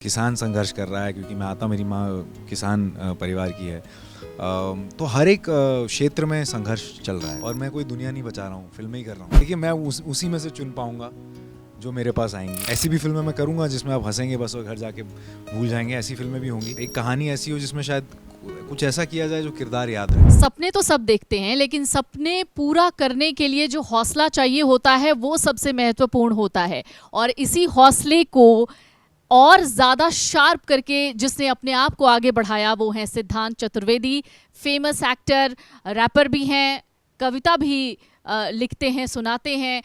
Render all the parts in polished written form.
किसान संघर्ष कर रहा है, क्योंकि मैं आता, मेरी माँ किसान परिवार की है। तो हर एक क्षेत्र में संघर्ष चल रहा है और मैं कोई दुनिया नहीं बचा रहा हूँ, फिल्में ही कर रहा हूँ। देखिए, मैं उसी में से चुन पाऊँगा जो मेरे पास आएंगी। ऐसी भी फिल्में मैं करूँगा जिसमें आप हंसेंगे बस और घर जाके भूल जाएंगे, ऐसी फिल्में भी होंगी। एक कहानी ऐसी हो जिसमें शायद कुछ ऐसा किया जाए जो किरदार याद रहे। सपने तो सब देखते हैं, लेकिन सपने पूरा करने के लिए जो हौसला चाहिए होता है वो सबसे महत्वपूर्ण होता है। और इसी हौसले को और ज़्यादा शार्प करके जिसने अपने आप को आगे बढ़ाया वो हैं सिद्धांत चतुर्वेदी। फेमस एक्टर, रैपर भी हैं, कविता भी लिखते हैं, सुनाते हैं।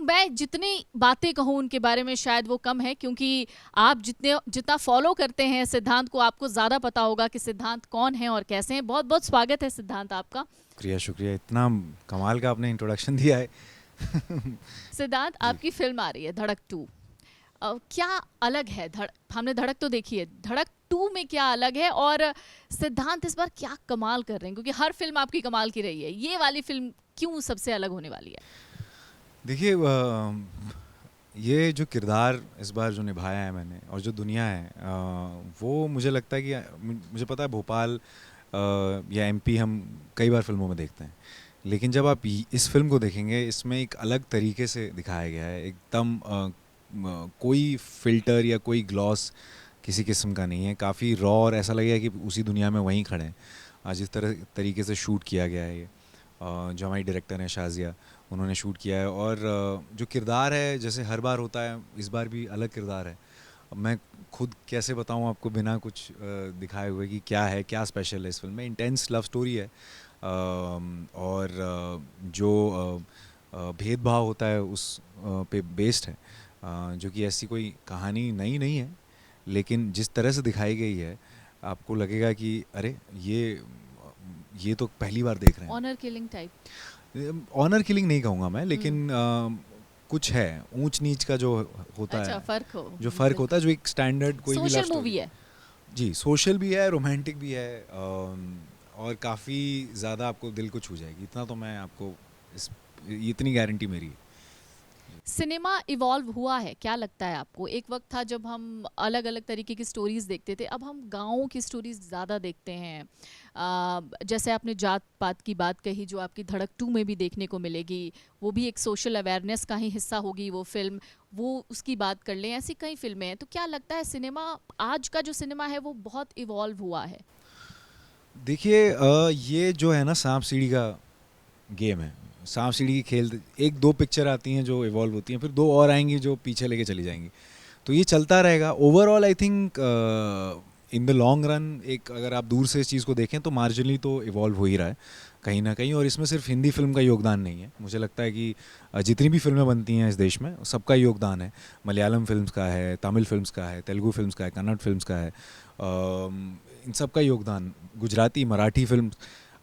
मैं जितनी बातें कहूँ उनके बारे में शायद वो कम है, क्योंकि आप जितना फॉलो करते हैं सिद्धांत को, आपको ज़्यादा पता होगा कि सिद्धांत कौन है और कैसे हैं। बहुत बहुत स्वागत है सिद्धांत आपका। शुक्रिया शुक्रिया, इतना कमाल का आपने इंट्रोडक्शन दिया है। सिद्धांत, जी। आपकी फिल्म आ रही है धड़क 2। क्या अलग है? हमने धड़क तो देखी है, धड़क 2 में क्या अलग है? और सिद्धांत इस बार क्या कमाल कर रहे हैं, क्योंकि हर फिल्म आपकी कमाल की रही है, ये वाली फिल्म क्यों सबसे अलग होने वाली है? देखिए, ये जो किरदार इस बार जो निभाया है मैंने और जो दुनिया है, वो मुझे लगता है कि मुझे पता है भोपाल या एमपी हम कई बार फिल्मों में देखते हैं, लेकिन जब आप इस फिल्म को देखेंगे, इसमें एक अलग तरीके से दिखाया गया है। एकदम कोई फिल्टर या कोई ग्लॉस किसी किस्म का नहीं है। काफ़ी रॉ और ऐसा लगेगा कि उसी दुनिया में वहीं खड़े हैं। जिस तरीके से शूट किया गया है ये, जो हमारी डायरेक्टर हैं शाजिया, उन्होंने शूट किया है। और जो किरदार है, जैसे हर बार होता है, इस बार भी अलग किरदार है। अब मैं खुद कैसे बताऊं आपको बिना कुछ दिखाए हुए कि क्या है, क्या स्पेशल है इस फिल्म में। इंटेंस लव स्टोरी है, और जो भेदभाव होता है उस पे बेस्ड है, जो कि ऐसी कोई कहानी नई नहीं है, लेकिन जिस तरह से दिखाई गई है आपको लगेगा कि अरे ये तो पहली बार देख रहे हैं। Honour killing type? Honour killing नहीं कहूँगा मैं, लेकिन कुछ है ऊंच नीच का जो होता अच्छा, है, फर्क हो। जो फ़र्क होता है, जो एक स्टैंडर्ड कोई भी लव सोशल स्टोरी। मूवी है। जी, सोशल भी है, रोमांटिक भी है, और काफ़ी ज़्यादा आपको दिल को छू जाएगी। इतना तो मैं आपको इस इतनी गारंटी मेरी है। सिनेमा इवॉल्व हुआ है, क्या लगता है आपको? एक वक्त था जब हम अलग अलग तरीके की स्टोरीज देखते थे, अब हम गाँवों की स्टोरीज ज़्यादा देखते हैं। जैसे आपने जात पात की बात कही, जो आपकी धड़क 2 में भी देखने को मिलेगी, वो भी एक सोशल अवेयरनेस का ही हिस्सा होगी वो फिल्म। वो उसकी बात कर लें, ऐसी कई फिल्में हैं। तो क्या लगता है सिनेमा, आज का जो सिनेमा है वो बहुत इवॉल्व हुआ है? देखिए, ये जो है ना, सांप सीढ़ी का गेम है। सांप सीढ़ी की खेल, एक दो पिक्चर आती हैं जो इवॉल्व होती हैं, फिर दो और आएंगी जो पीछे लेके चली जाएंगी। तो ये चलता रहेगा। Overall I think in the long run, एक अगर आप दूर से इस चीज़ को देखें तो मार्जिनली तो इवॉल्व हो ही रहा है कहीं ना कहीं। और इसमें सिर्फ हिंदी फिल्म का योगदान नहीं है। मुझे लगता है कि जितनी भी फिल्में बनती हैं इस देश में, सबका योगदान है। मलयालम फिल्म्स का है, तमिल फिल्म्स का है, तेलुगु फिल्म्स का है, कन्नड़ फिल्म्स का है, इन सब का योगदान, गुजराती, मराठी फिल्म,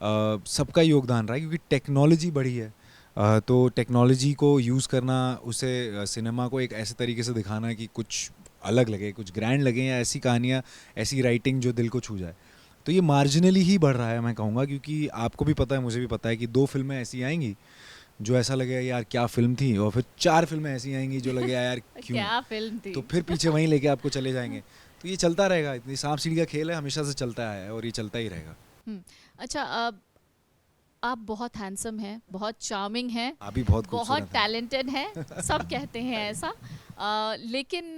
सबका योगदान रहा है, क्योंकि टेक्नोलॉजी बढ़ी है। तो टेक्नोलॉजी को यूज़ करना, उसे सिनेमा को एक ऐसे तरीके से दिखाना कि कुछ अलग लगे, कुछ ग्रैंड लगे, या ऐसी कहानियाँ, ऐसी राइटिंग जो दिल को छू जाए। तो ये मार्जिनली ही बढ़ रहा है मैं कहूँगा, क्योंकि आपको भी पता है, मुझे भी पता है कि दो फिल्में ऐसी आएंगी जो ऐसा लगेगा यार क्या फिल्म थी, और फिर चार फिल्में ऐसी आएंगी जो लगेगा यार क्यों, क्या फिल्म थी! तो फिर पीछे वहीं लेके आपको चले जाएंगे। तो ये चलता रहेगा, इतनी सांप सीढ़ी का खेल है, हमेशा से चलता है और ये चलता ही रहेगा। अच्छा, आप बहुत हैंडसम हैं, बहुत चार्मिंग हैं, आप भी बहुत बहुत खूबसूरत हैं। टैलेंटेड हैं, सब कहते हैं ऐसा। लेकिन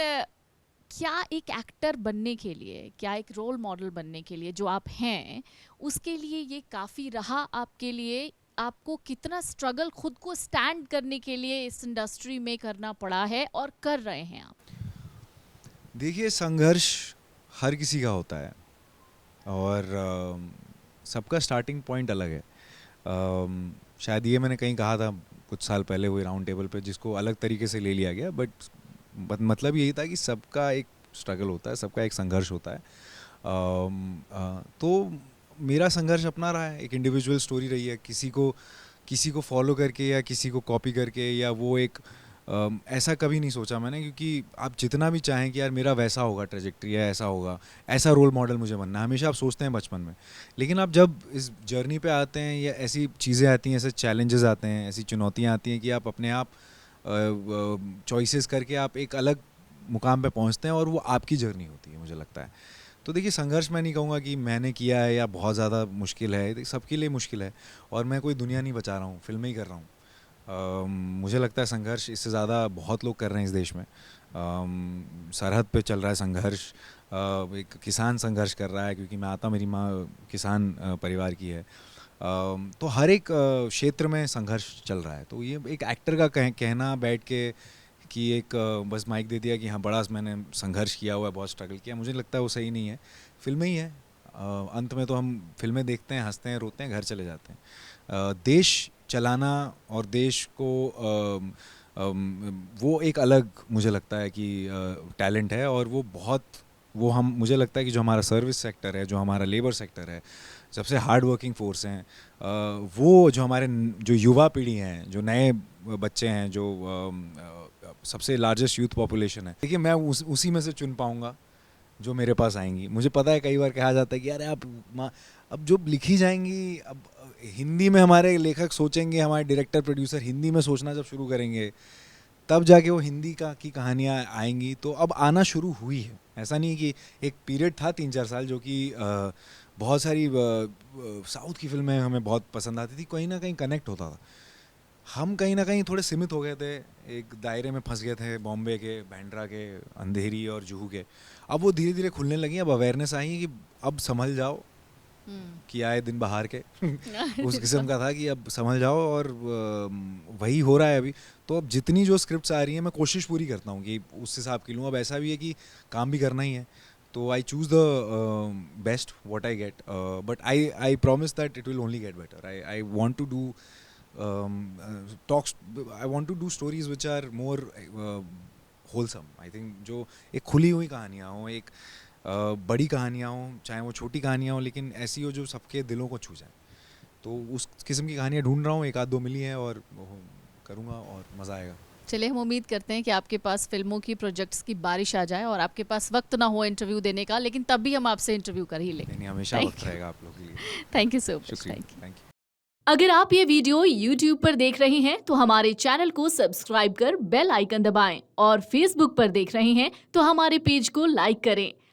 क्या एक एक्टर बनने के लिए, क्या एक रोल मॉडल बनने के लिए जो आप हैं, उसके लिए ये काफ़ी रहा आपके लिए? आपको कितना स्ट्रगल खुद को स्टैंड करने के लिए इस इंडस्ट्री में करना पड़ा है और कर रहे हैं आप? देखिए, संघर्ष हर किसी का होता है, और सबका स्टार्टिंग पॉइंट अलग है। शायद ये मैंने कहीं कहा था कुछ साल पहले हुए राउंड टेबल पे, जिसको अलग तरीके से ले लिया गया, बट मतलब यही था कि सबका एक स्ट्रगल होता है, सबका एक संघर्ष होता है। तो मेरा संघर्ष अपना रहा है, एक इंडिविजुअल स्टोरी रही है। किसी को फॉलो करके या किसी को कॉपी करके, या वो एक ऐसा कभी नहीं सोचा मैंने, क्योंकि आप जितना भी चाहें कि यार मेरा वैसा होगा ट्रेजेक्ट्री, या ऐसा होगा, ऐसा रोल मॉडल मुझे बनना है, हमेशा आप सोचते हैं बचपन में। लेकिन आप जब इस जर्नी पे आते हैं, या ऐसी चीज़ें आती हैं, ऐसे चैलेंजेस आते हैं, ऐसी चुनौतियाँ आती हैं कि आप अपने आप चॉइसेस करके आप एक अलग मुकाम पे पहुंचते हैं और वो आपकी जर्नी होती है, मुझे लगता है। तो देखिए, संघर्ष मैं नहीं कहूँगा कि मैंने किया है या बहुत ज़्यादा मुश्किल है, देखिए सबके लिए मुश्किल है, और मैं कोई दुनिया नहीं बचा रहा हूँ, फिल्में ही कर रहा हूँ। मुझे लगता है संघर्ष इससे ज़्यादा बहुत लोग कर रहे हैं इस देश में। सरहद पे चल रहा है संघर्ष, एक किसान संघर्ष कर रहा है, क्योंकि मैं आता, मेरी माँ किसान परिवार की है। तो हर एक क्षेत्र में संघर्ष चल रहा है। तो ये एक एक्टर का कहना बैठ के कि एक बस माइक दे दिया कि हाँ बड़ा मैंने संघर्ष किया हुआ है, बहुत स्ट्रगल किया, मुझे लगता है वो सही नहीं है। फिल्में ही है, अंत में तो हम फिल्में देखते हैं, हंसते हैं, रोते हैं, घर चले जाते हैं। देश चलाना और देश को वो एक अलग, मुझे लगता है कि टैलेंट है, और वो बहुत, वो हम, मुझे लगता है कि जो हमारा सर्विस सेक्टर है, जो हमारा लेबर सेक्टर है, सबसे हार्ड वर्किंग फोर्स हैं, वो जो हमारे जो युवा पीढ़ी हैं, जो नए बच्चे हैं, जो सबसे लार्जेस्ट यूथ पॉपुलेशन है, देखिए मैं उसी में से चुन पाऊँगा जो मेरे पास आएंगी। मुझे पता है कई बार कहा जाता है कि अरे आप अब जो लिखी जाएंगी, अब हिंदी में हमारे लेखक सोचेंगे, हमारे डायरेक्टर प्रोड्यूसर हिंदी में सोचना जब शुरू करेंगे, तब जाके वो हिंदी की कहानियाँ आएंगी। तो अब आना शुरू हुई है, ऐसा नहीं कि एक पीरियड था 3-4 साल जो कि बहुत सारी साउथ की फिल्में हमें बहुत पसंद आती थी, कहीं ना कहीं कनेक्ट होता था। हम कहीं ना कहीं थोड़े सीमित हो गए थे, एक दायरे में फंस गए थे, बॉम्बे के, बांद्रा के, अंधेरी और जुहू के। अब वो धीरे धीरे खुलने लगी, अब अवेयरनेस आई है कि अब संभल जाओ, कि आए दिन बाहर के उस किस्म का था कि अब संभल जाओ, और वही हो रहा है अभी। तो अब जितनी जो स्क्रिप्ट्स आ रही हैं, मैं कोशिश पूरी करता हूँ कि उस हिसाब की लूँ। अब ऐसा भी है कि काम भी करना ही है, तो I choose the best what I get, but I promise that it will only get better. I want to do talks, I want to do stories which are more wholesome. I think जो एक खुली हुई कहानियाँ हों, एक बड़ी कहानियाँ हों, चाहे वो छोटी कहानियाँ हों, लेकिन ऐसी हो जो सबके दिलों को छू जाए। तो उस किस्म की कहानियाँ ढूंढ रहा हूँ, एक आध दो मिली हैं, और वो करूँगा और मज़ा आएगा। चलिए, हम उम्मीद करते हैं कि आपके पास फिल्मों की प्रोजेक्ट्स की बारिश आ जाए और आपके पास वक्त ना हो इंटरव्यू देने का, लेकिन तब भी हम आपसे इंटरव्यू कर ही लेंगे। नहीं, हमेशा वक्त रहेगा आप लोगों के लिए। Thank you so much. शुक्रिया, थैंक यू। Thank you. अगर आप ये वीडियो YouTube पर देख रहे हैं तो हमारे चैनल को सब्सक्राइब कर बेल आइकन दबाएं, और Facebook पर देख रहे हैं तो हमारे पेज को लाइक करें।